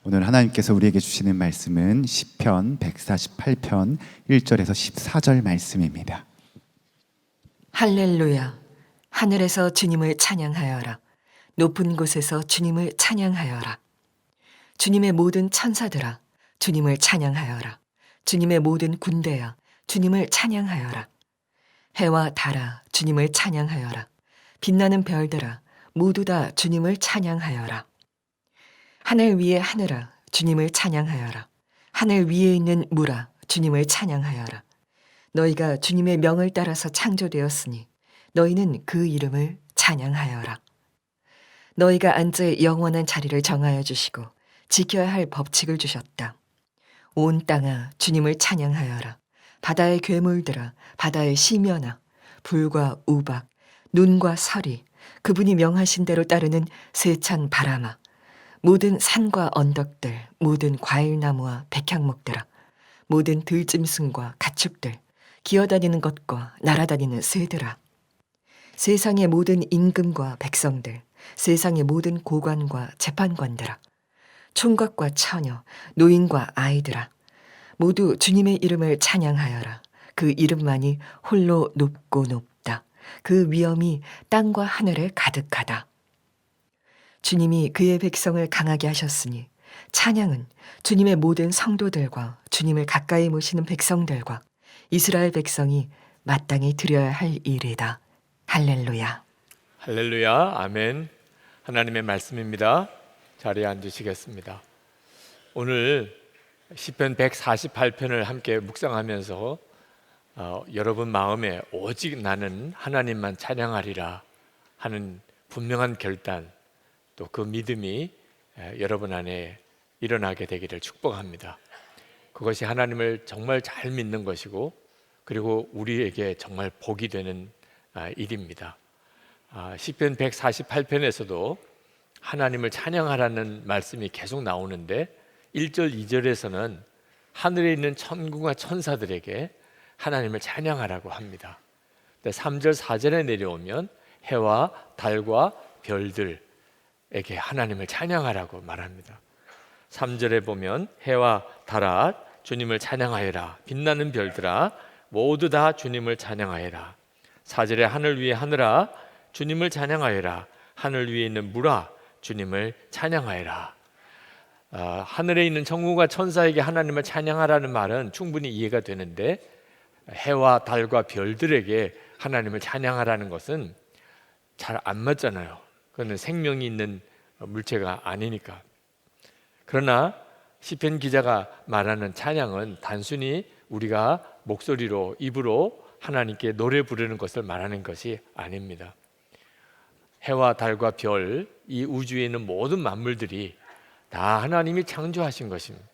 오늘 하나님께서 우리에게 주시는 말씀은 시편 148편 1절에서 14절 말씀입니다. 할렐루야. 하늘에서 주님을 찬양하여라. 높은 곳에서 주님을 찬양하여라. 주님의 모든 천사들아, 주님을 찬양하여라. 주님의 모든 군대야, 주님을 찬양하여라. 해와 달아, 주님을 찬양하여라. 빛나는 별들아, 모두 다 주님을 찬양하여라. 하늘 위의 하늘아, 주님을 찬양하여라. 하늘 위에 있는 물아, 주님을 찬양하여라. 너희가 주님의 명을 따라서 창조되었으니 너희는 그 이름을 찬양하여라. 너희가 앉을 영원한 자리를 정하여 주시고 지켜야 할 법칙을 주셨다. 온 땅아, 주님을 찬양하여라. 바다의 괴물들아, 바다의 시면아, 불과 우박, 눈과 서리, 그분이 명하신 대로 따르는 세찬 바람아, 모든 산과 언덕들, 모든 과일나무와 백향목들아, 모든 들짐승과 가축들, 기어다니는 것과 날아다니는 새들아, 세상의 모든 임금과 백성들, 세상의 모든 고관과 재판관들아, 총각과 처녀, 노인과 아이들아, 모두 주님의 이름을 찬양하여라. 그 이름만이 홀로 높고 높다. 그 위엄이 땅과 하늘에 가득하다. 주님이 그의 백성을 강하게 하셨으니 찬양은 주님의 모든 성도들과 주님을 가까이 모시는 백성들과 이스라엘 백성이 마땅히 드려야 할 일이다. 할렐루야. 할렐루야, 아멘. 하나님의 말씀입니다. 자리에 앉으시겠습니다. 오늘 시편 148편을 함께 묵상하면서 여러분 마음에 오직 나는 하나님만 찬양하리라 하는 분명한 결단, 또 그 믿음이 여러분 안에 일어나게 되기를 축복합니다. 그것이 하나님을 정말 잘 믿는 것이고, 그리고 우리에게 정말 복이 되는 일입니다. 시편 148편에서도 하나님을 찬양하라는 말씀이 계속 나오는데 1절, 2절에서는 하늘에 있는 천군과 천사들에게 하나님을 찬양하라고 합니다. 3절, 4절에 내려오면 해와 달과 별들에게 하나님을 찬양하라고 말합니다. 3절에 보면 해와 달아 주님을 찬양하여라. 빛나는 별들아 모두 다 주님을 찬양하여라. 4절에 하늘 위에 하늘아 주님을 찬양하여라. 하늘 위에 있는 물아 주님을 찬양하여라. 하늘에 있는 천군과 천사에게 하나님을 찬양하라는 말은 충분히 이해가 되는데, 해와 달과 별들에게 하나님을 찬양하라는 것은 잘 안 맞잖아요. 그거는 생명이 있는 물체가 아니니까. 그러나 시편 기자가 말하는 찬양은 단순히 우리가 목소리로, 입으로 하나님께 노래 부르는 것을 말하는 것이 아닙니다. 해와 달과 별, 이 우주에 있는 모든 만물들이 다 하나님이 창조하신 것입니다.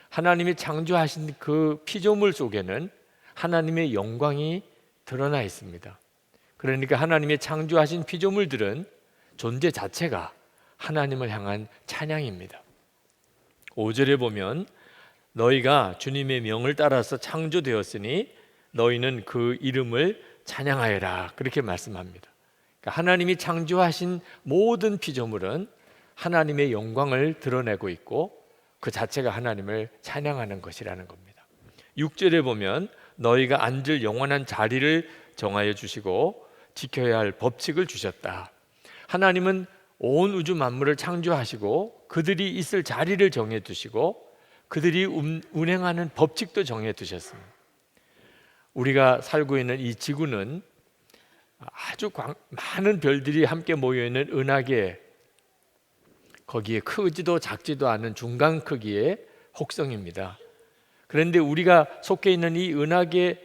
하나님이 창조하신 그 피조물 속에는 하나님의 영광이 드러나 있습니다. 그러니까 하나님이 창조하신 피조물들은 존재 자체가 하나님을 향한 찬양입니다. 5절에 보면 너희가 주님의 명을 따라서 창조되었으니 너희는 그 이름을 찬양하여라, 그렇게 말씀합니다. 그러니까 하나님이 창조하신 모든 피조물은 하나님의 영광을 드러내고 있고 그 자체가 하나님을 찬양하는 것이라는 겁니다. 6절에 보면 너희가 앉을 영원한 자리를 정하여 주시고 지켜야 할 법칙을 주셨다. 하나님은 온 우주 만물을 창조하시고 그들이 있을 자리를 정해 두시고 그들이 운행하는 법칙도 정해 두셨습니다. 우리가 살고 있는 이 지구는 아주 많은 별들이 함께 모여있는 은하계, 거기에 크지도 작지도 않은 중간 크기의 혹성입니다. 그런데 우리가 속해 있는 이 은하계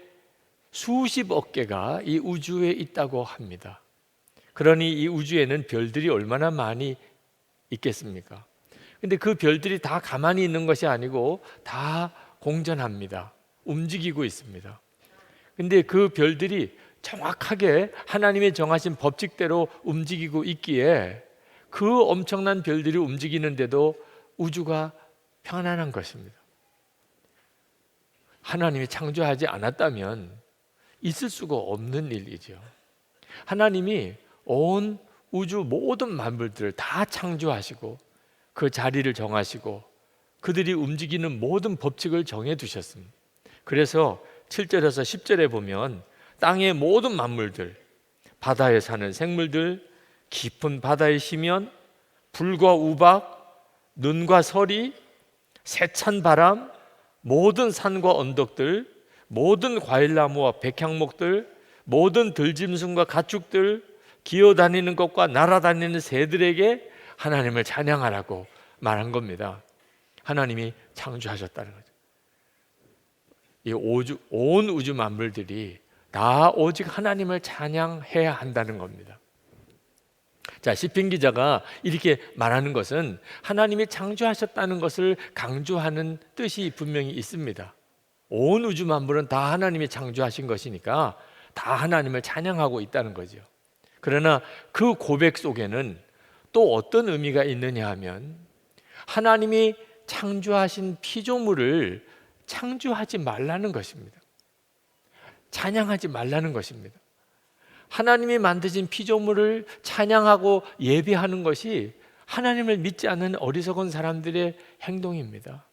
수십억 개가 이 우주에 있다고 합니다. 그러니 이 우주에는 별들이 얼마나 많이 있겠습니까? 근데 그 별들이 다 가만히 있는 것이 아니고 다 공전합니다. 움직이고 있습니다. 근데 그 별들이 정확하게 하나님의 정하신 법칙대로 움직이고 있기에 그 엄청난 별들이 움직이는데도 우주가 편안한 것입니다. 하나님이 창조하지 않았다면 있을 수가 없는 일이죠. 하나님이 온 우주 모든 만물들을 다 창조하시고 그 자리를 정하시고 그들이 움직이는 모든 법칙을 정해 두셨습니다. 그래서 7절에서 10절에 보면 땅의 모든 만물들, 바다에 사는 생물들, 깊은 바다의 심연, 불과 우박, 눈과 서리, 세찬 바람, 모든 산과 언덕들, 모든 과일나무와 백향목들, 모든 들짐승과 가축들, 기어다니는 것과 날아다니는 새들에게 하나님을 찬양하라고 말한 겁니다. 하나님이 창조하셨다는 거죠. 이 온 우주 만물들이 다 오직 하나님을 찬양해야 한다는 겁니다. 자, 시편 기자가 이렇게 말하는 것은 하나님이 창조하셨다는 것을 강조하는 뜻이 분명히 있습니다. 온 우주 만물은 다 하나님이 창조하신 것이니까 다 하나님을 찬양하고 있다는 거죠. 그러나 그 고백 속에는 또 어떤 의미가 있느냐 하면 하나님이 창조하신 피조물을 창조하지 말라는 것입니다. 찬양하지 말라는 것입니다. 하나님이 만드신 피조물을 찬양하고 예배하는 것이 하나님을 믿지 않는 어리석은 사람들의 행동입니다.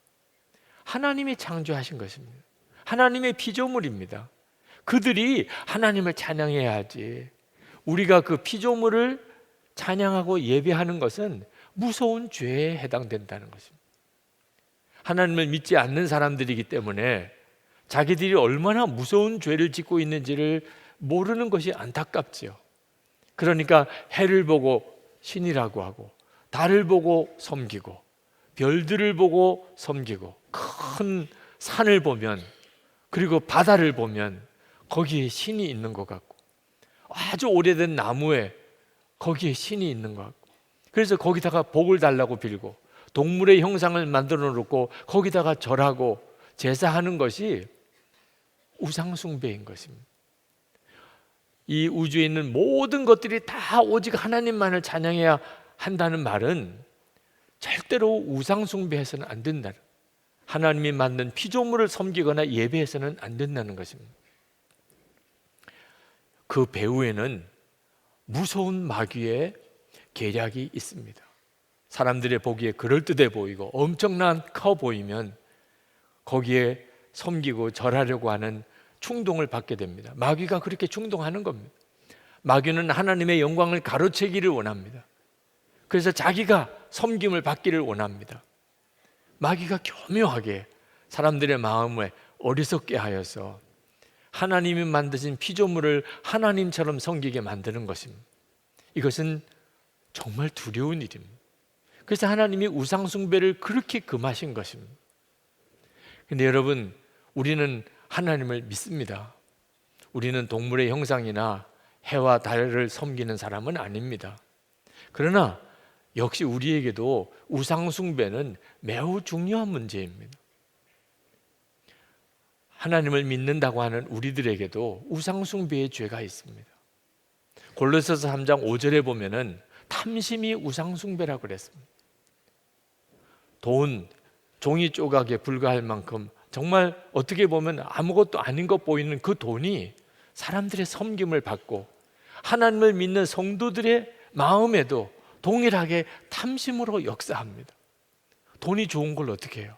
하나님이 창조하신 것입니다. 하나님의 피조물입니다. 그들이 하나님을 찬양해야 하지. 우리가 그 피조물을 찬양하고 예배하는 것은 무서운 죄에 해당된다는 것입니다. 하나님을 믿지 않는 사람들이기 때문에 자기들이 얼마나 무서운 죄를 짓고 있는지를 모르는 것이 안타깝지요. 그러니까 해를 보고 신이라고 하고, 달을 보고 섬기고, 별들을 보고 섬기고, 큰 산을 보면, 그리고 바다를 보면 거기에 신이 있는 것 같고, 아주 오래된 나무에 거기에 신이 있는 것 같고, 그래서 거기다가 복을 달라고 빌고, 동물의 형상을 만들어 놓고 거기다가 절하고 제사하는 것이 우상 숭배인 것입니다. 이 우주에 있는 모든 것들이 다 오직 하나님만을 찬양해야 한다는 말은 절대로 우상 숭배해서는 안 된다는, 하나님이 만든 피조물을 섬기거나 예배해서는 안 된다는 것입니다. 그 배후에는 무서운 마귀의 계략이 있습니다. 사람들의 보기에 그럴듯해 보이고 엄청난 커 보이면 거기에 섬기고 절하려고 하는 충동을 받게 됩니다. 마귀가 그렇게 충동하는 겁니다. 마귀는 하나님의 영광을 가로채기를 원합니다. 그래서 자기가 섬김을 받기를 원합니다. 마귀가 교묘하게 사람들의 마음을 어리석게 하여서 하나님이 만드신 피조물을 하나님처럼 섬기게 만드는 것입니다. 이것은 정말 두려운 일입니다. 그래서 하나님이 우상 숭배를 그렇게 금하신 것입니다. 근데 여러분, 우리는 하나님을 믿습니다. 우리는 동물의 형상이나 해와 달을 섬기는 사람은 아닙니다. 그러나 역시 우리에게도 우상 숭배는 매우 중요한 문제입니다. 하나님을 믿는다고 하는 우리들에게도 우상 숭배의 죄가 있습니다. 골로새서 3장 5절에 보면은 탐심이 우상 숭배라고 그랬습니다. 돈, 종이 조각에 불과할 만큼 정말 어떻게 보면 아무것도 아닌 것 보이는 그 돈이 사람들의 섬김을 받고 하나님을 믿는 성도들의 마음에도 동일하게 탐심으로 역사합니다. 돈이 좋은 걸 어떻게 해요?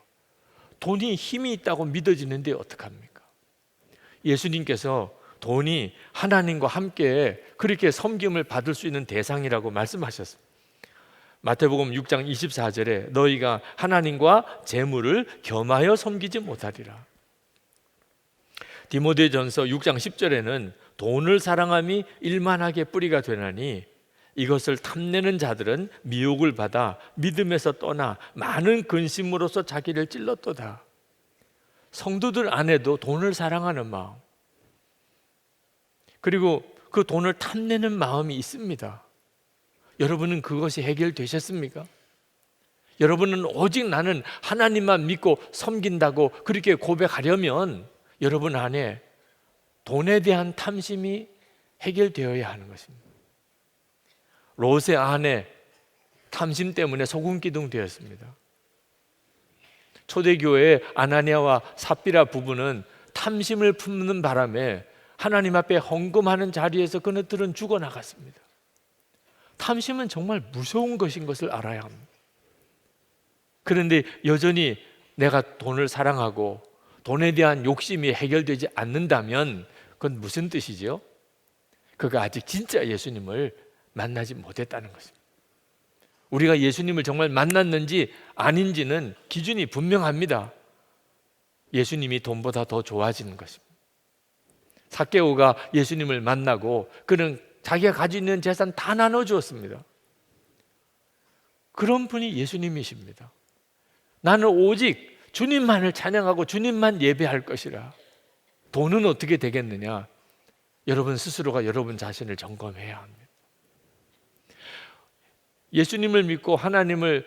돈이 힘이 있다고 믿어지는데 어떡합니까? 예수님께서 돈이 하나님과 함께 그렇게 섬김을 받을 수 있는 대상이라고 말씀하셨습니다. 마태복음 6장 24절에 너희가 하나님과 재물을 겸하여 섬기지 못하리라. 디모데전서 6장 10절에는 돈을 사랑함이 일만하게 뿌리가 되나니 이것을 탐내는 자들은 미혹을 받아 믿음에서 떠나 많은 근심으로써 자기를 찔렀도다. 성도들 안에도 돈을 사랑하는 마음, 그리고 그 돈을 탐내는 마음이 있습니다. 여러분은 그것이 해결되셨습니까? 여러분은 오직 나는 하나님만 믿고 섬긴다고 그렇게 고백하려면 여러분 안에 돈에 대한 탐심이 해결되어야 하는 것입니다. 롯의 아내 탐심 때문에 소금 기둥 되었습니다. 초대교회의 아나니아와 삽비라 부부는 탐심을 품는 바람에 하나님 앞에 헌금하는 자리에서 그들은 죽어나갔습니다. 탐심은 정말 무서운 것인 것을 알아야 합니다. 그런데 여전히 내가 돈을 사랑하고 돈에 대한 욕심이 해결되지 않는다면 그건 무슨 뜻이죠? 그가 아직 진짜 예수님을 만나지 못했다는 것입니다. 우리가 예수님을 정말 만났는지 아닌지는 기준이 분명합니다. 예수님이 돈보다 더 좋아지는 것입니다. 삭개오가 예수님을 만나고 그는 자기가 가지고 있는 재산 다 나눠주었습니다. 그런 분이 예수님이십니다. 나는 오직 주님만을 찬양하고 주님만 예배할 것이라. 돈은 어떻게 되겠느냐? 여러분 스스로가 여러분 자신을 점검해야 합니다. 예수님을 믿고 하나님을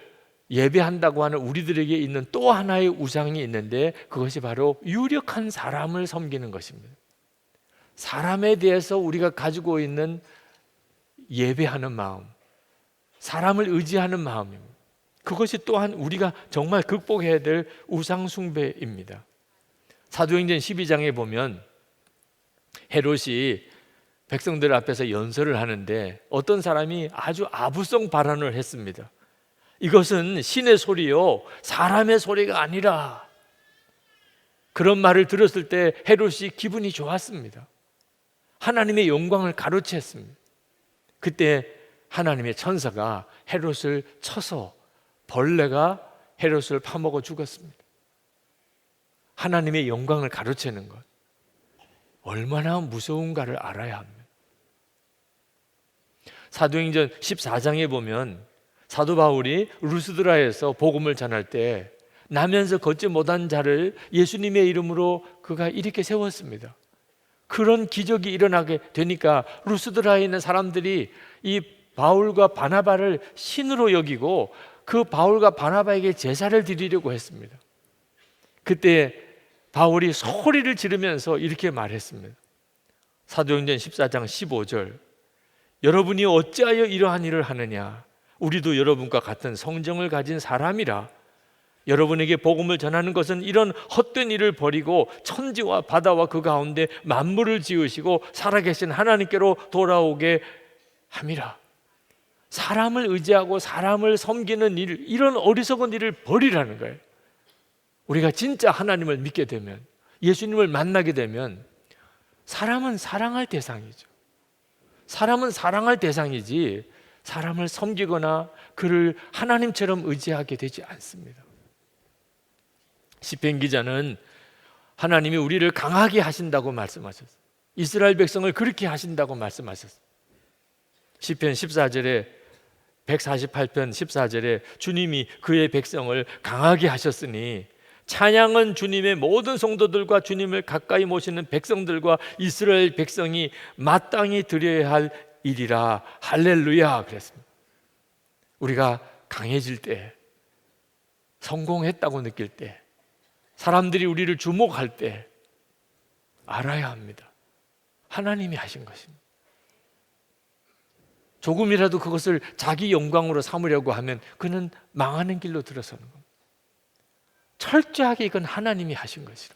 예배한다고 하는 우리들에게 있는 또 하나의 우상이 있는데 그것이 바로 유력한 사람을 섬기는 것입니다. 사람에 대해서 우리가 가지고 있는 예배하는 마음, 사람을 의지하는 마음입니다. 그것이 또한 우리가 정말 극복해야 될 우상 숭배입니다. 사도행전 12장에 보면 헤롯이 백성들 앞에서 연설을 하는데 어떤 사람이 아주 아부성 발언을 했습니다. 이것은 신의 소리요 사람의 소리가 아니라. 그런 말을 들었을 때 헤롯이 기분이 좋았습니다. 하나님의 영광을 가로챘습니다. 그때 하나님의 천사가 헤롯을 쳐서 벌레가 헤롯을 파먹어 죽었습니다. 하나님의 영광을 가로채는 것 얼마나 무서운가를 알아야 합니다. 사도행전 14장에 보면 사도 바울이 루스드라에서 복음을 전할 때 나면서 걷지 못한 자를 예수님의 이름으로 그가 일으켜 세웠습니다. 그런 기적이 일어나게 되니까 루스드라에 있는 사람들이 이 바울과 바나바를 신으로 여기고 그 바울과 바나바에게 제사를 드리려고 했습니다. 그때 바울이 소리를 지르면서 이렇게 말했습니다. 사도행전 14장 15절 여러분이 어찌하여 이러한 일을 하느냐? 우리도 여러분과 같은 성정을 가진 사람이라. 여러분에게 복음을 전하는 것은 이런 헛된 일을 버리고 천지와 바다와 그 가운데 만물을 지으시고 살아계신 하나님께로 돌아오게 함이라. 사람을 의지하고 사람을 섬기는 일, 이런 어리석은 일을 버리라는 거예요. 우리가 진짜 하나님을 믿게 되면, 예수님을 만나게 되면 사람은 사랑할 대상이죠. 사람은 사랑할 대상이지 사람을 섬기거나 그를 하나님처럼 의지하게 되지 않습니다. 시편 기자는 하나님이 우리를 강하게 하신다고 말씀하셨어요. 이스라엘 백성을 그렇게 하신다고 말씀하셨어요. 시편 14절에 148편 14절에 주님이 그의 백성을 강하게 하셨으니 찬양은 주님의 모든 성도들과 주님을 가까이 모시는 백성들과 이스라엘 백성이 마땅히 드려야 할 일이라. 할렐루야 그랬습니다. 우리가 강해질 때, 성공했다고 느낄 때, 사람들이 우리를 주목할 때 알아야 합니다. 하나님이 하신 것입니다. 조금이라도 그것을 자기 영광으로 삼으려고 하면 그는 망하는 길로 들어서는 겁니다. 철저하게 이건 하나님이 하신 것이라.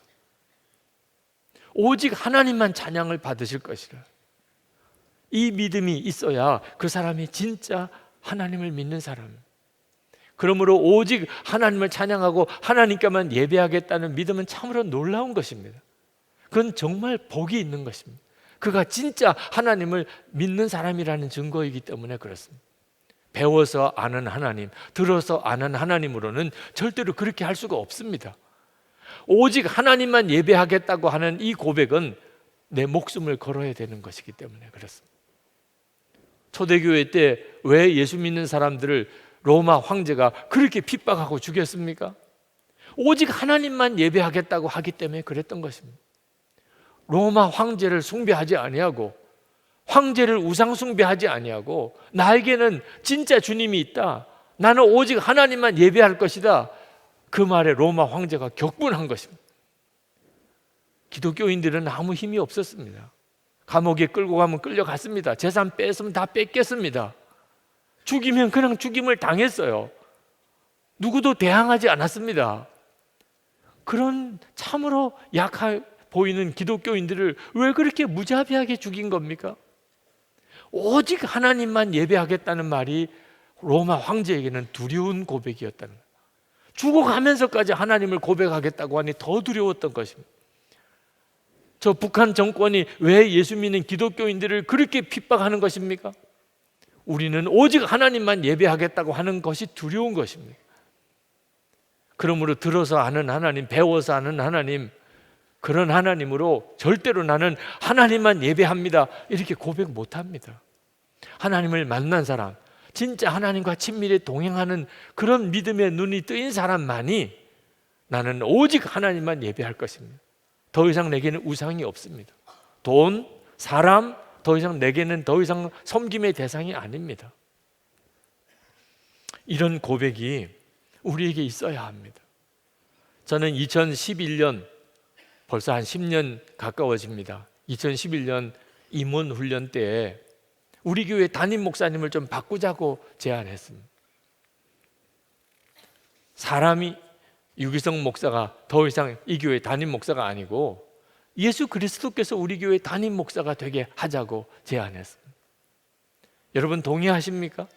오직 하나님만 찬양을 받으실 것이라. 이 믿음이 있어야 그 사람이 진짜 하나님을 믿는 사람입니다. 그러므로 오직 하나님을 찬양하고 하나님께만 예배하겠다는 믿음은 참으로 놀라운 것입니다. 그건 정말 복이 있는 것입니다. 그가 진짜 하나님을 믿는 사람이라는 증거이기 때문에 그렇습니다. 배워서 아는 하나님, 들어서 아는 하나님으로는 절대로 그렇게 할 수가 없습니다. 오직 하나님만 예배하겠다고 하는 이 고백은 내 목숨을 걸어야 되는 것이기 때문에 그렇습니다. 초대교회 때 왜 예수 믿는 사람들을 로마 황제가 그렇게 핍박하고 죽였습니까? 오직 하나님만 예배하겠다고 하기 때문에 그랬던 것입니다. 로마 황제를 숭배하지 아니하고 황제를 우상 숭배하지 아니하고 나에게는 진짜 주님이 있다. 나는 오직 하나님만 예배할 것이다. 그 말에 로마 황제가 격분한 것입니다. 기독교인들은 아무 힘이 없었습니다. 감옥에 끌고 가면 끌려갔습니다. 재산 뺐으면 다 뺏겼습니다. 죽이면 그냥 죽임을 당했어요. 누구도 대항하지 않았습니다. 그런 참으로 약해 보이는 기독교인들을 왜 그렇게 무자비하게 죽인 겁니까? 오직 하나님만 예배하겠다는 말이 로마 황제에게는 두려운 고백이었다는 거예요. 죽어가면서까지 하나님을 고백하겠다고 하니 더 두려웠던 것입니다. 저 북한 정권이 왜 예수 믿는 기독교인들을 그렇게 핍박하는 것입니까? 우리는 오직 하나님만 예배하겠다고 하는 것이 두려운 것입니다. 그러므로 들어서 아는 하나님, 배워서 아는 하나님, 그런 하나님으로 절대로 나는 하나님만 예배합니다 이렇게 고백 못합니다. 하나님을 만난 사람, 진짜 하나님과 친밀히 동행하는 그런 믿음의 눈이 뜨인 사람만이 나는 오직 하나님만 예배할 것입니다. 더 이상 내게는 우상이 없습니다. 돈, 사람, 더 이상 내게는 더 이상 섬김의 대상이 아닙니다. 이런 고백이 우리에게 있어야 합니다. 저는 2011년, 벌써 한 10년 가까워집니다. 2011년 임원 훈련 때에 우리 교회 담임 목사님을 좀 바꾸자고 제안했습니다. 사람이 유기성 목사가 더 이상 이 교회 담임 목사가 아니고 예수 그리스도께서 우리 교회 담임 목사가 되게 하자고 제안했습니다. 여러분 동의하십니까?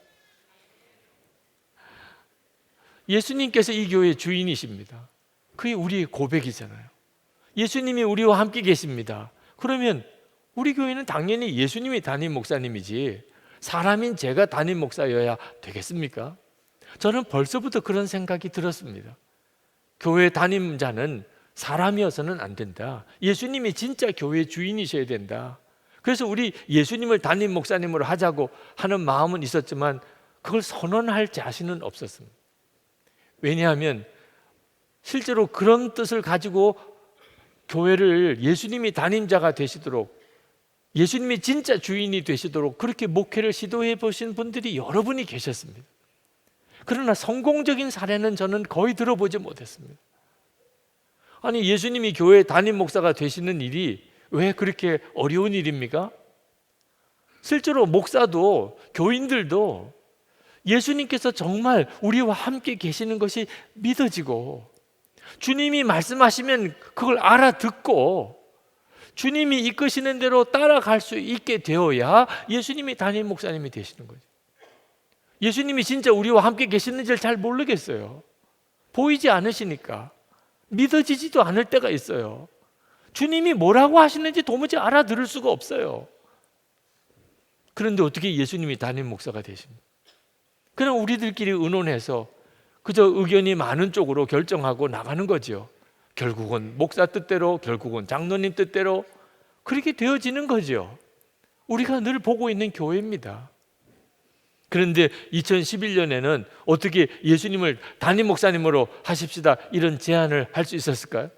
예수님께서 이 교회의 주인이십니다. 그게 우리의 고백이잖아요. 예수님이 우리와 함께 계십니다. 그러면 우리 교회는 당연히 예수님이 담임 목사님이지 사람인 제가 담임 목사여야 되겠습니까? 저는 벌써부터 그런 생각이 들었습니다. 교회 담임자는 사람이어서는 안 된다. 예수님이 진짜 교회 주인이셔야 된다. 그래서 우리 예수님을 담임 목사님으로 하자고 하는 마음은 있었지만 그걸 선언할 자신은 없었습니다. 왜냐하면 실제로 그런 뜻을 가지고 교회를 예수님이 담임자가 되시도록, 예수님이 진짜 주인이 되시도록 그렇게 목회를 시도해 보신 분들이 여러분이 계셨습니다. 그러나 성공적인 사례는 저는 거의 들어보지 못했습니다. 아니, 예수님이 교회 담임 목사가 되시는 일이 왜 그렇게 어려운 일입니까? 실제로 목사도, 교인들도 예수님께서 정말 우리와 함께 계시는 것이 믿어지고, 주님이 말씀하시면 그걸 알아듣고 주님이 이끄시는 대로 따라갈 수 있게 되어야 예수님이 담임 목사님이 되시는 거죠. 예수님이 진짜 우리와 함께 계시는지를 잘 모르겠어요. 보이지 않으시니까 믿어지지도 않을 때가 있어요. 주님이 뭐라고 하시는지 도무지 알아들을 수가 없어요. 그런데 어떻게 예수님이 담임 목사가 되십니까? 그냥 우리들끼리 의논해서 그저 의견이 많은 쪽으로 결정하고 나가는 거죠. 결국은 목사 뜻대로, 결국은 장로님 뜻대로 그렇게 되어지는 거죠. 우리가 늘 보고 있는 교회입니다. 그런데 2011년에는 어떻게 예수님을 담임 목사님으로 하십시다 이런 제안을 할 수 있었을까요?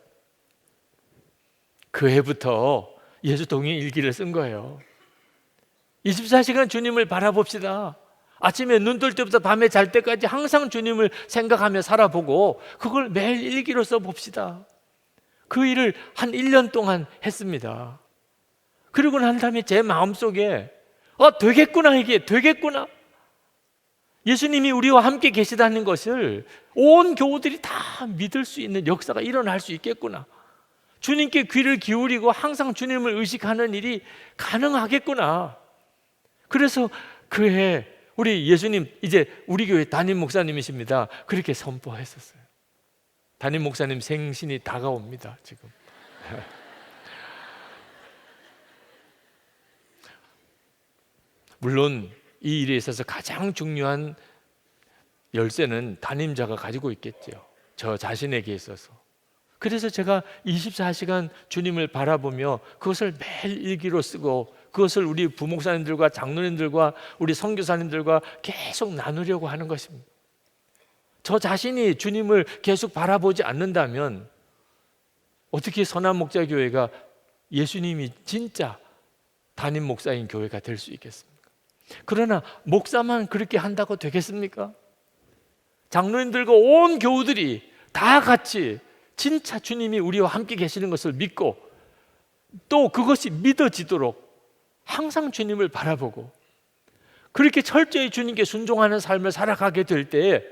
그 해부터 예수 동행 일기를 쓴 거예요. 24시간 주님을 바라봅시다. 아침에 눈 뜰 때부터 밤에 잘 때까지 항상 주님을 생각하며 살아보고 그걸 매일 일기로 써봅시다. 그 일을 한 1년 동안 했습니다. 그리고 난 다음에 제 마음속에 되겠구나, 이게 되겠구나. 예수님이 우리와 함께 계시다는 것을 온 교우들이 다 믿을 수 있는 역사가 일어날 수 있겠구나. 주님께 귀를 기울이고 항상 주님을 의식하는 일이 가능하겠구나. 그래서 그해 우리 예수님 이제 우리 교회 담임 목사님이십니다. 그렇게 선포했었어요. 담임 목사님 생신이 다가옵니다. 지금. 물론 이 일에 있어서 가장 중요한 열쇠는 담임자가 가지고 있겠죠. 저 자신에게 있어서. 그래서 제가 24시간 주님을 바라보며 그것을 매일 일기로 쓰고 그것을 우리 부목사님들과 장로님들과 우리 선교사님들과 계속 나누려고 하는 것입니다. 저 자신이 주님을 계속 바라보지 않는다면 어떻게 선한목자교회가 예수님이 진짜 담임 목사인 교회가 될 수 있겠습니까? 그러나 목사만 그렇게 한다고 되겠습니까? 장로님들과 온 교우들이 다 같이 진짜 주님이 우리와 함께 계시는 것을 믿고 또 그것이 믿어지도록 항상 주님을 바라보고 그렇게 철저히 주님께 순종하는 삶을 살아가게 될 때에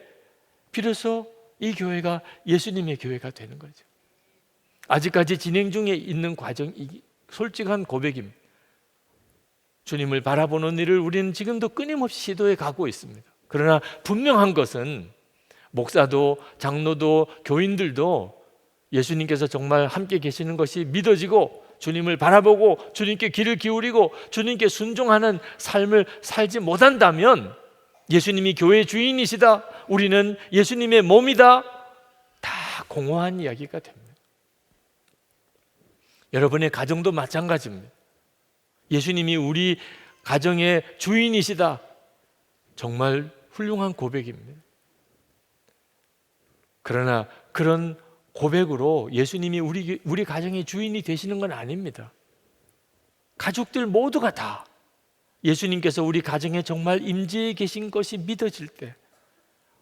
비로소 이 교회가 예수님의 교회가 되는 거죠. 아직까지 진행 중에 있는 과정이 솔직한 고백입니다. 주님을 바라보는 일을 우리는 지금도 끊임없이 시도해 가고 있습니다. 그러나 분명한 것은 목사도 장로도 교인들도 예수님께서 정말 함께 계시는 것이 믿어지고 주님을 바라보고 주님께 귀를 기울이고 주님께 순종하는 삶을 살지 못한다면 예수님이 교회의 주인이시다, 우리는 예수님의 몸이다, 다 공허한 이야기가 됩니다. 여러분의 가정도 마찬가지입니다. 예수님이 우리 가정의 주인이시다, 정말 훌륭한 고백입니다. 그러나 그런 고백으로 예수님이 우리 가정의 주인이 되시는 건 아닙니다. 가족들 모두가 다 예수님께서 우리 가정에 정말 임재해 계신 것이 믿어질 때,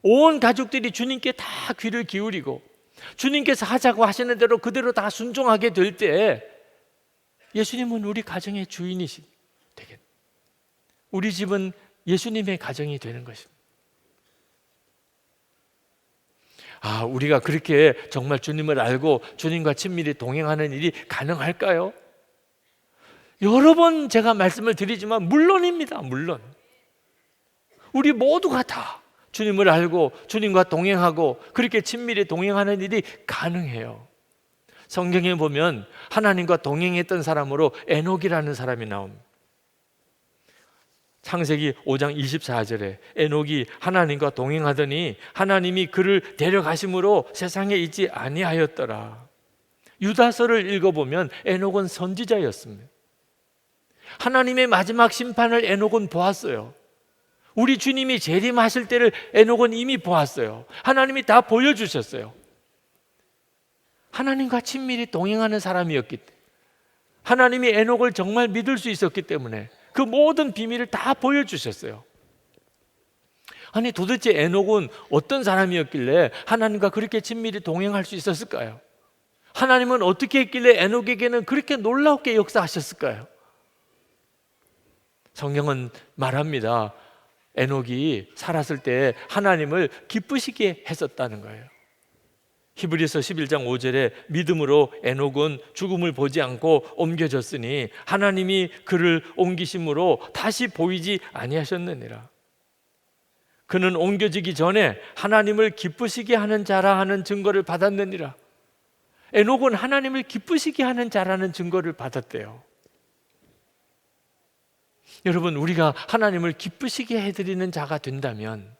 온 가족들이 주님께 다 귀를 기울이고 주님께서 하자고 하시는 대로 그대로 다 순종하게 될 때 예수님은 우리 가정의 주인이시 되겠. 우리 집은 예수님의 가정이 되는 것입니다. 우리가 그렇게 정말 주님을 알고 주님과 친밀히 동행하는 일이 가능할까요? 여러 번 제가 말씀을 드리지만 물론입니다. 물론 우리 모두가 다 주님을 알고 주님과 동행하고 그렇게 친밀히 동행하는 일이 가능해요. 성경에 보면 하나님과 동행했던 사람으로 에녹이라는 사람이 나옵니다. 창세기 5장 24절에 에녹이 하나님과 동행하더니 하나님이 그를 데려가심으로 세상에 있지 아니하였더라. 유다서를 읽어보면 에녹은 선지자였습니다. 하나님의 마지막 심판을 에녹은 보았어요. 우리 주님이 재림하실 때를 에녹은 이미 보았어요. 하나님이 다 보여주셨어요. 하나님과 친밀히 동행하는 사람이었기 때문에, 하나님이 에녹을 정말 믿을 수 있었기 때문에 그 모든 비밀을 다 보여주셨어요. 아니 도대체 에녹은 어떤 사람이었길래 하나님과 그렇게 친밀히 동행할 수 있었을까요? 하나님은 어떻게 했길래 에녹에게는 그렇게 놀랍게 역사하셨을까요? 성경은 말합니다. 에녹이 살았을 때 하나님을 기쁘시게 했었다는 거예요. 히브리서 11장 5절에 믿음으로 에녹은 죽음을 보지 않고 옮겨졌으니 하나님이 그를 옮기심으로 다시 보이지 아니하셨느니라. 그는 옮겨지기 전에 하나님을 기쁘시게 하는 자라 하는 증거를 받았느니라. 에녹은 하나님을 기쁘시게 하는 자라는 증거를 받았대요. 여러분, 우리가 하나님을 기쁘시게 해드리는 자가 된다면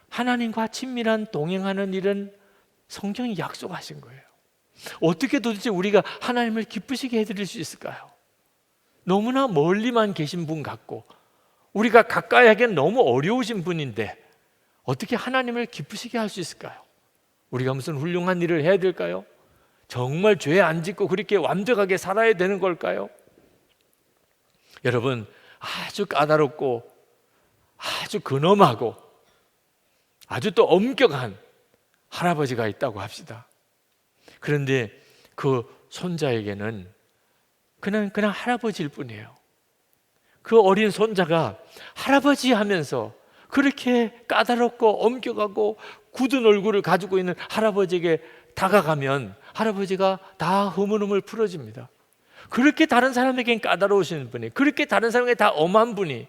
하나님과 친밀한 동행하는 일은 성경이 약속하신 거예요. 어떻게 도대체 우리가 하나님을 기쁘시게 해드릴 수 있을까요? 너무나 멀리만 계신 분 같고 우리가 가까이 하기엔 너무 어려우신 분인데 어떻게 하나님을 기쁘시게 할 수 있을까요? 우리가 무슨 훌륭한 일을 해야 될까요? 정말 죄 안 짓고 그렇게 완벽하게 살아야 되는 걸까요? 여러분, 아주 까다롭고 아주 근엄하고 아주 또 엄격한 할아버지가 있다고 합시다. 그런데 그 손자에게는 그냥 할아버지일 뿐이에요. 그 어린 손자가 할아버지 하면서 그렇게 까다롭고 엄격하고 굳은 얼굴을 가지고 있는 할아버지에게 다가가면 할아버지가 다 흐물흐물 풀어집니다. 그렇게 다른 사람에겐 까다로우신 분이, 그렇게 다른 사람에게 다 엄한 분이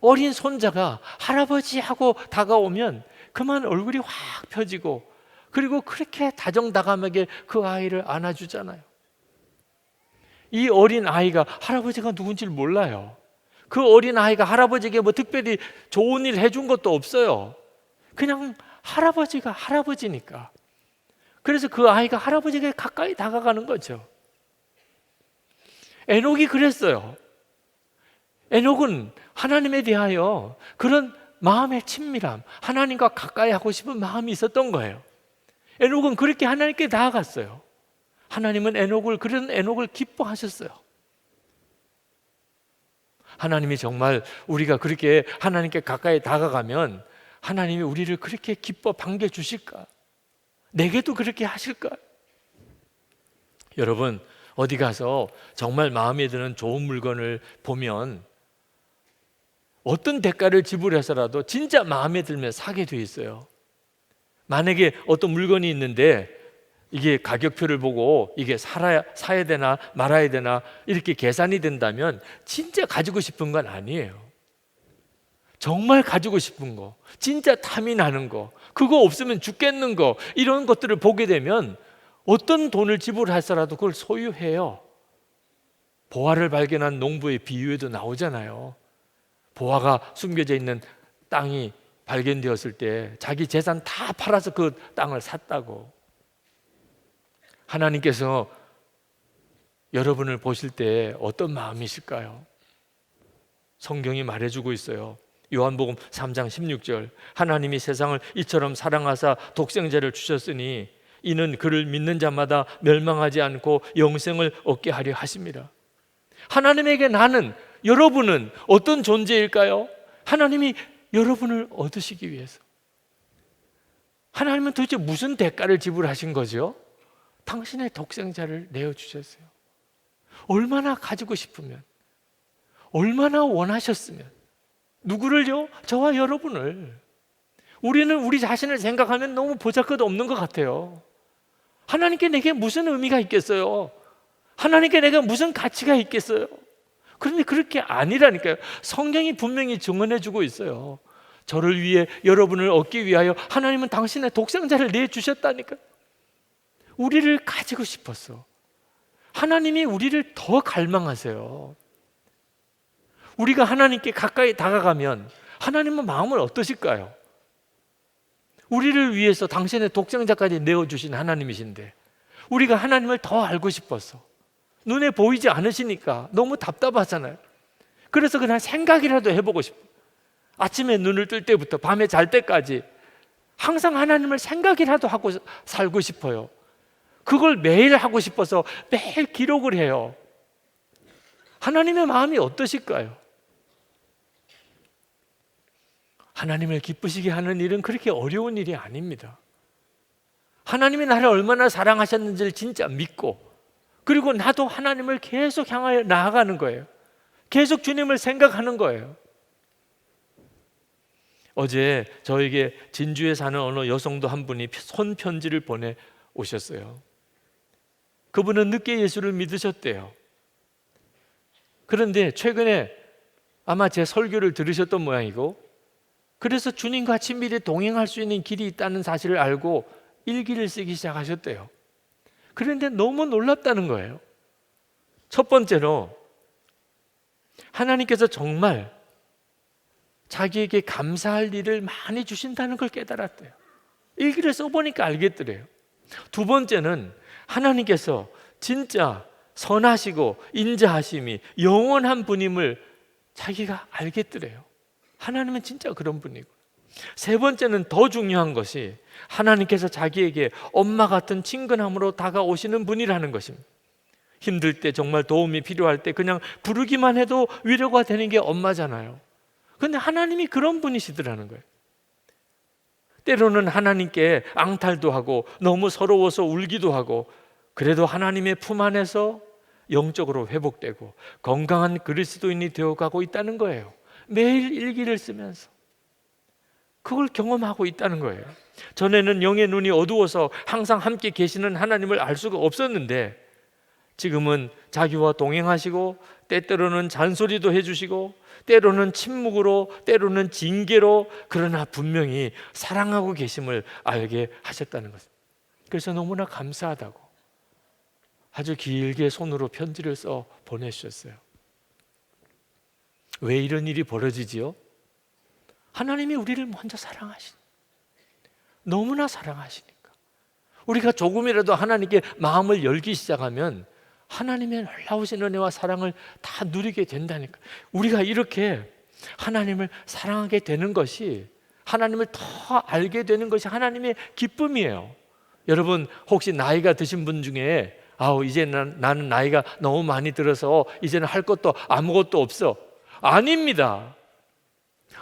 어린 손자가 할아버지하고 다가오면 그만 얼굴이 확 펴지고 그리고 그렇게 다정다감하게 그 아이를 안아주잖아요. 이 어린 아이가 할아버지가 누군지를 몰라요. 그 어린 아이가 할아버지에게 뭐 특별히 좋은 일 해준 것도 없어요. 그냥 할아버지가 할아버지니까. 그래서 그 아이가 할아버지에게 가까이 다가가는 거죠. 에녹이 그랬어요. 에녹은 하나님에 대하여 그런 마음의 친밀함, 하나님과 가까이 하고 싶은 마음이 있었던 거예요. 에녹은 그렇게 하나님께 나아갔어요. 하나님은 그런 에녹을 기뻐하셨어요. 하나님이 정말 우리가 그렇게 하나님께 가까이 다가가면 하나님이 우리를 그렇게 기뻐 반겨주실까? 내게도 그렇게 하실까? 여러분, 어디 가서 정말 마음에 드는 좋은 물건을 보면 어떤 대가를 지불해서라도 진짜 마음에 들면 사게 돼 있어요. 만약에 어떤 물건이 있는데 이게 가격표를 보고 이게 사야 되나 말아야 되나 이렇게 계산이 된다면 진짜 가지고 싶은 건 아니에요. 정말 가지고 싶은 거, 진짜 탐이 나는 거, 그거 없으면 죽겠는 거, 이런 것들을 보게 되면 어떤 돈을 지불해서라도 그걸 소유해요. 보화를 발견한 농부의 비유에도 나오잖아요. 보화가 숨겨져 있는 땅이 발견되었을 때 자기 재산 다 팔아서 그 땅을 샀다고. 하나님께서 여러분을 보실 때 어떤 마음이실까요? 성경이 말해주고 있어요. 요한복음 3장 16절, 하나님이 세상을 이처럼 사랑하사 독생자를 주셨으니 이는 그를 믿는 자마다 멸망하지 않고 영생을 얻게 하려 하십니다. 하나님에게 나는, 여러분은 어떤 존재일까요? 하나님이 여러분을 얻으시기 위해서. 하나님은 도대체 무슨 대가를 지불하신 거죠? 당신의 독생자를 내어주셨어요. 얼마나 가지고 싶으면, 얼마나 원하셨으면. 누구를요? 저와 여러분을. 우리는 우리 자신을 생각하면 너무 보잘것없는 것 같아요. 하나님께 내게 무슨 의미가 있겠어요? 하나님께 내가 무슨 가치가 있겠어요? 그런데 그렇게 아니라니까요. 성경이 분명히 증언해주고 있어요. 저를 위해, 여러분을 얻기 위하여 하나님은 당신의 독생자를 내주셨다니까요. 우리를 가지고 싶었어. 하나님이 우리를 더 갈망하세요. 우리가 하나님께 가까이 다가가면 하나님은 마음을 어떠실까요? 우리를 위해서 당신의 독생자까지 내어주신 하나님이신데 우리가 하나님을 더 알고 싶어서 눈에 보이지 않으시니까 너무 답답하잖아요. 그래서 그냥 생각이라도 해보고 싶어요. 아침에 눈을 뜰 때부터 밤에 잘 때까지 항상 하나님을 생각이라도 하고 살고 싶어요. 그걸 매일 하고 싶어서 매일 기록을 해요. 하나님의 마음이 어떠실까요? 하나님을 기쁘시게 하는 일은 그렇게 어려운 일이 아닙니다. 하나님이 나를 얼마나 사랑하셨는지를 진짜 믿고, 그리고 나도 하나님을 계속 향하여 나아가는 거예요. 계속 주님을 생각하는 거예요. 어제 저에게 진주에 사는 어느 여성도 한 분이 손편지를 보내 오셨어요. 그분은 늦게 예수를 믿으셨대요. 그런데 최근에 아마 제 설교를 들으셨던 모양이고, 그래서 주님과 친밀히 동행할 수 있는 길이 있다는 사실을 알고 일기를 쓰기 시작하셨대요. 그런데 너무 놀랍다는 거예요. 첫 번째로 하나님께서 정말 자기에게 감사할 일을 많이 주신다는 걸 깨달았대요. 일기를 써보니까 알겠더래요. 두 번째는 하나님께서 진짜 선하시고 인자하심이 영원한 분임을 자기가 알겠더래요. 하나님은 진짜 그런 분이고. 세 번째는 더 중요한 것이 하나님께서 자기에게 엄마 같은 친근함으로 다가오시는 분이라는 것입니다. 힘들 때, 정말 도움이 필요할 때 그냥 부르기만 해도 위로가 되는 게 엄마잖아요. 그런데 하나님이 그런 분이시더라는 거예요. 때로는 하나님께 앙탈도 하고 너무 서러워서 울기도 하고, 그래도 하나님의 품 안에서 영적으로 회복되고 건강한 그리스도인이 되어가고 있다는 거예요. 매일 일기를 쓰면서 그걸 경험하고 있다는 거예요. 전에는 영의 눈이 어두워서 항상 함께 계시는 하나님을 알 수가 없었는데 지금은 자기와 동행하시고 때때로는 잔소리도 해주시고 때로는 침묵으로, 때로는 징계로, 그러나 분명히 사랑하고 계심을 알게 하셨다는 것입니다. 그래서 너무나 감사하다고 아주 길게 손으로 편지를 써 보내주셨어요. 왜 이런 일이 벌어지지요? 하나님이 우리를 먼저 사랑하시니까, 너무나 사랑하시니까. 우리가 조금이라도 하나님께 마음을 열기 시작하면 하나님의 놀라우신 은혜와 사랑을 다 누리게 된다니까. 우리가 이렇게 하나님을 사랑하게 되는 것이, 하나님을 더 알게 되는 것이 하나님의 기쁨이에요. 여러분 혹시 나이가 드신 분 중에 이제 나는 나이가 너무 많이 들어서 이제는 할 것도 아무것도 없어. 아닙니다.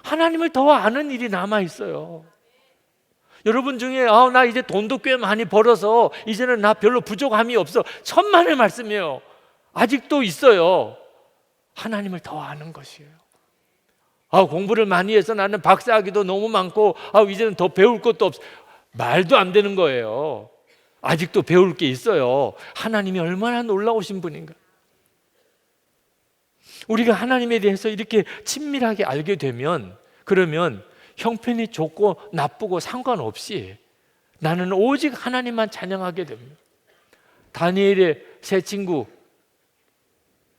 하나님을 더 아는 일이 남아 있어요. 여러분 중에 나 이제 돈도 꽤 많이 벌어서 이제는 나 별로 부족함이 없어. 천만의 말씀이에요. 아직도 있어요. 하나님을 더 아는 것이에요. 공부를 많이 해서 나는 박사학위도 너무 많고 이제는 더 배울 것도 없어. 말도 안 되는 거예요. 아직도 배울 게 있어요. 하나님이 얼마나 놀라우신 분인가. 우리가 하나님에 대해서 이렇게 친밀하게 알게 되면 그러면 형편이 좋고 나쁘고 상관없이 나는 오직 하나님만 찬양하게 됩니다. 다니엘의 세 친구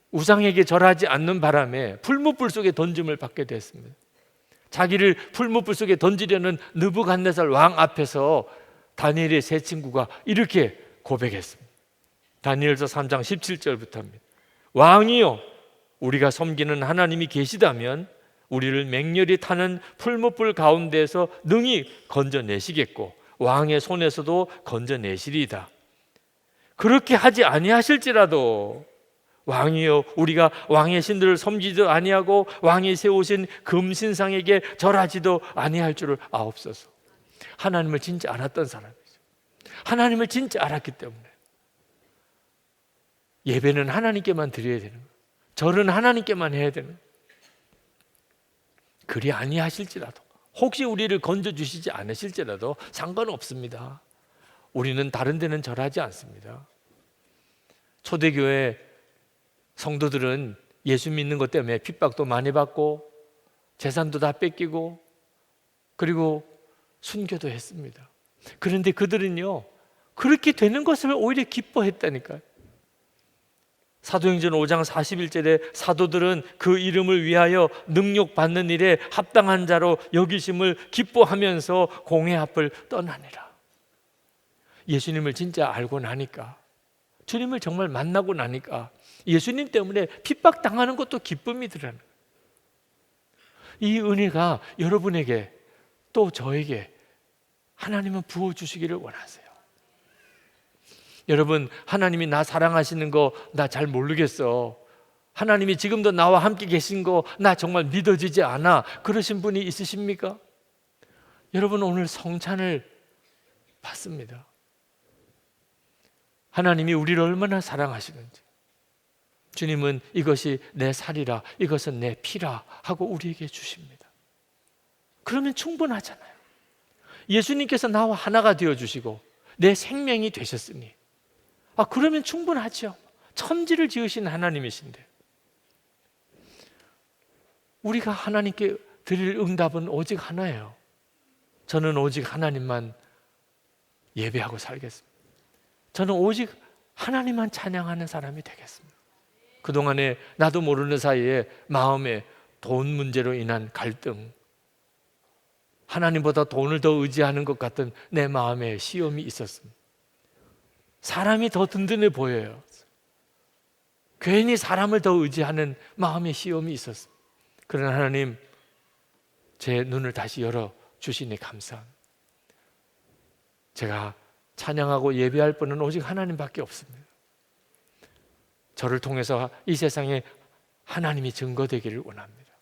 우상에게 절하지 않는 바람에 풀무불 속에 던짐을 받게 됐습니다. 자기를 풀무불 속에 던지려는 느부갓네살 왕 앞에서 다니엘의 세 친구가 이렇게 고백했습니다. 다니엘서 3장 17절부터입니다. 왕이요, 우리가 섬기는 하나님이 계시다면 우리를 맹렬히 타는 풀무불 가운데에서 능히 건져내시겠고 왕의 손에서도 건져내시리이다. 그렇게 하지 아니하실지라도 왕이여, 우리가 왕의 신들을 섬기지도 아니하고 왕이 세우신 금신상에게 절하지도 아니할 줄을 아옵소서. 하나님을 진짜 알았던 사람이죠. 하나님을 진짜 알았기 때문에 예배는 하나님께만 드려야 되는 거예요. 절은 하나님께만 해야 되는 거예요. 그리 아니하실지라도, 혹시 우리를 건져주시지 않으실지라도 상관없습니다. 우리는 다른 데는 절하지 않습니다. 초대교회 성도들은 예수 믿는 것 때문에 핍박도 많이 받고 재산도 다 뺏기고 그리고 순교도 했습니다. 그런데 그들은요, 그렇게 되는 것을 오히려 기뻐했다니까요. 사도행전 5장 41절에 사도들은 그 이름을 위하여 능욕받는 일에 합당한 자로 여기심을 기뻐하면서 공회 앞을 떠나니라. 예수님을 진짜 알고 나니까, 주님을 정말 만나고 나니까 예수님 때문에 핍박당하는 것도 기쁨이더라는 거예요. 이 은혜가 여러분에게 또 저에게 하나님은 부어주시기를 원하세요. 여러분, 하나님이 나 사랑하시는 거 나 잘 모르겠어, 하나님이 지금도 나와 함께 계신 거 나 정말 믿어지지 않아, 그러신 분이 있으십니까? 여러분, 오늘 성찬을 받습니다. 하나님이 우리를 얼마나 사랑하시는지, 주님은 이것이 내 살이라, 이것은 내 피라 하고 우리에게 주십니다. 그러면 충분하잖아요. 예수님께서 나와 하나가 되어주시고 내 생명이 되셨으니 그러면 충분하죠. 천지를 지으신 하나님이신데 우리가 하나님께 드릴 응답은 오직 하나예요. 저는 오직 하나님만 예배하고 살겠습니다. 저는 오직 하나님만 찬양하는 사람이 되겠습니다. 그동안에 나도 모르는 사이에 마음에 돈 문제로 인한 갈등, 하나님보다 돈을 더 의지하는 것 같은 내 마음에 시험이 있었습니다. 사람이 더 든든해 보여요. 괜히 사람을 더 의지하는 마음의 시험이 있었습니다. 그러나 하나님, 제 눈을 다시 열어주시니 감사합니다. 제가 찬양하고 예배할 분은 오직 하나님밖에 없습니다. 저를 통해서 이 세상에 하나님이 증거되기를 원합니다.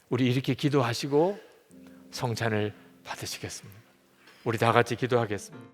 우리 이렇게 기도하시고 성찬을 받으시겠습니다. 우리 다 같이 기도하겠습니다.